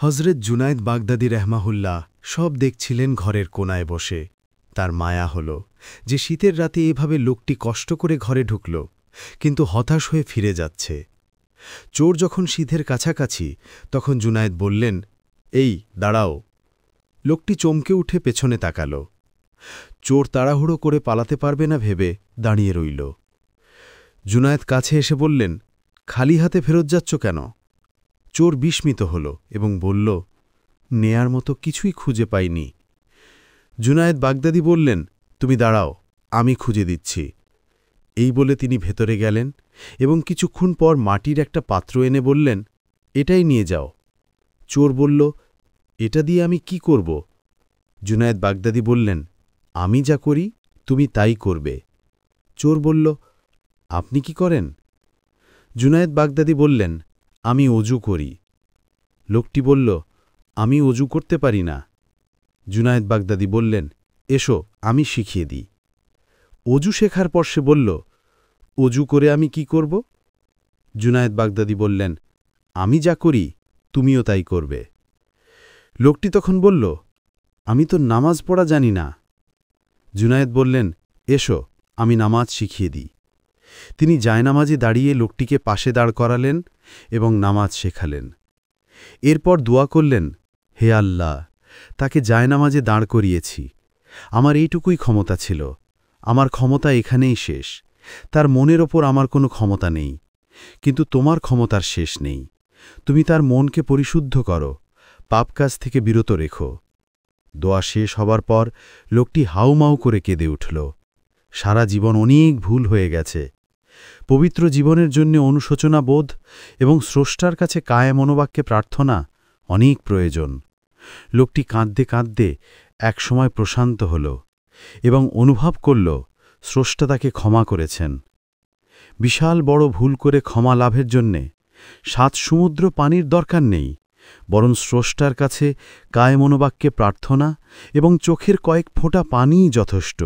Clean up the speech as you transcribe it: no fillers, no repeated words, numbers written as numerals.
হজরত জুনায়েদ বাগদাদী রহমাহুল্লাহ সব দেখছিলেন ঘরের কোনায় বসে। তার মায়া হল যে শীতের রাতে এভাবে লোকটি কষ্ট করে ঘরে ঢুকল, কিন্তু হতাশ হয়ে ফিরে যাচ্ছে। চোর যখন শীতের কাছাকাছি, তখন জুনায়েদ বললেন, এই দাঁড়াও। লোকটি চমকে উঠে পেছনে তাকাল। চোর তাড়াহুড়ো করে পালাতে পারবে না ভেবে দাঁড়িয়ে রইল। জুনায়েদ কাছে এসে বললেন, খালি হাতে ফেরত যাচ্ছ কেন? চোর বিস্মিত হল এবং বলল, নেয়ার মতো কিছুই খুঁজে পাইনি। জুনায়েদ বাগদাদী বললেন, তুমি দাঁড়াও, আমি খুঁজে দিচ্ছি। এই বলে তিনি ভেতরে গেলেন এবং কিছুক্ষণ পর মাটির একটা পাত্র এনে বললেন, এটাই নিয়ে যাও। চোর বলল, এটা দিয়ে আমি কি করব? জুনায়েদ বাগদাদী বললেন, আমি যা করি তুমি তাই করবে। চোর বলল, আপনি কি করেন? জুনায়েদ বাগদাদী বললেন, আমি অজু করি। লোকটি বলল, আমি অজু করতে পারি না। জুনায়েদ বাগদাদী বললেন, এসো আমি শিখিয়ে দিই। অজু শেখার পর সে বলল, অজু করে আমি কি করব? জুনায়েদ বাগদাদী বললেন, আমি যা করি তুমিও তাই করবে। লোকটি তখন বলল, আমি তো নামাজ পড়া জানি না। জুনায়েদ বললেন, এসো আমি নামাজ শিখিয়ে দিই। তিনি জায়নামাজে দাঁড়িয়ে লোকটিকে পাশে দাঁড় করালেন এবং নামাজ শেখালেন। এরপর দোয়া করলেন, হে আল্লাহ, তাকে জায়নামাজে দাঁড় করিয়েছি। আমার এইটুকুই ক্ষমতা ছিল। আমার ক্ষমতা এখানেই শেষ। তার মনের ওপর আমার কোনো ক্ষমতা নেই, কিন্তু তোমার ক্ষমতার শেষ নেই। তুমি তার মনকে পরিশুদ্ধ করো, পাপ কাজ থেকে বিরত রেখো। দোয়া শেষ হবার পর লোকটি হাউমাউ করে কেঁদে উঠল। সারা জীবন অনেক ভুল হয়ে গেছে। পবিত্র জীবনের জন্য অনুশোচনা বোধ এবং স্রষ্টার কাছে কায়ে মনোবাক্যে প্রার্থনা অনেক প্রয়োজন। লোকটি কাঁদতে কাঁদতে একসময় প্রশান্ত হল এবং অনুভব করল স্রষ্টা তাকে ক্ষমা করেছেন। বিশাল বড় ভুল করে ক্ষমা লাভের জন্যে 7 সমুদ্র পানির দরকার নেই, বরং স্রষ্টার কাছে কায়ে মনোবাক্যে প্রার্থনা এবং চোখের কয়েক ফোঁটা পানিই যথেষ্ট।